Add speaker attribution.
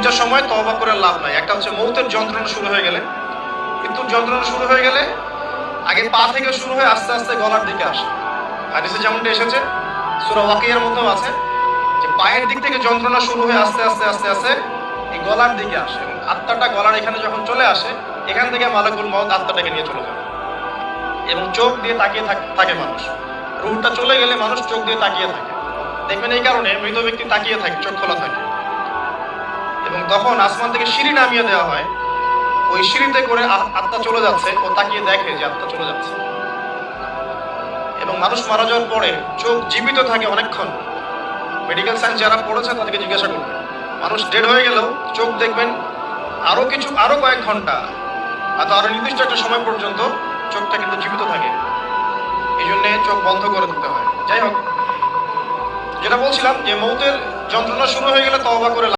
Speaker 1: দুইটা সময় তওবা করে লাভ নাই। একটা হচ্ছে মৌতের যন্ত্রণা শুরু হয়ে গেলে, মৃত্যুর যন্ত্রণা শুরু হয়ে গেলে আগে পা থেকে শুরু হয়ে আস্তে আস্তে গলার দিকে আসে। হাদিসে যেমনটা এসেছে, সূরা ওয়াকিয়ার মধ্যেও আছে যে পায়ের দিক থেকে যন্ত্রণা শুরু হয়ে আস্তে আস্তে আস্তে আস্তে এই গলার দিকে আসে, এবং আত্মাটা গলার এখানে যখন চলে আসে, এখান থেকে মালাকুল মউত আত্মাটাকে নিয়ে চলে যায়। এবং চোখ দিয়ে তাকিয়ে থাকে মানুষ। রূহটা চলে গেলে মানুষ চোখ দিয়ে তাকিয়ে থাকে, দেখবেন এই কারণে মৃত ব্যক্তি তাকিয়ে থাকে, চোখ খোলা থাকে। এবং তখন আসমান থেকে সিঁড়ি নামিয়ে দেওয়া হয়, ওই সিঁড়িতে করে আত্মা চলে যাচ্ছে, ও তাকিয়ে দেখে যে আত্মা চলে যাচ্ছে। এবং মানুষ মারা যাওয়ার পরে চোখ জীবিত থাকে অনেকক্ষণ। মেডিকেল সায়েন্স যারা পড়েছে তাদেরকে জিজ্ঞাসা করবে, মানুষ ডেড হয়ে গেলেও চোখ দেখবেন আরো কয়েক ঘন্টা অথবা আরো নির্দিষ্ট একটা সময় পর্যন্ত চোখটা কিন্তু জীবিত থাকে। এই জন্যে চোখ বন্ধ করে দিতে হয়। যাই হোক, যেটা বলছিলাম যে মৌতের যন্ত্রণা শুরু হয়ে গেলে তওবা করে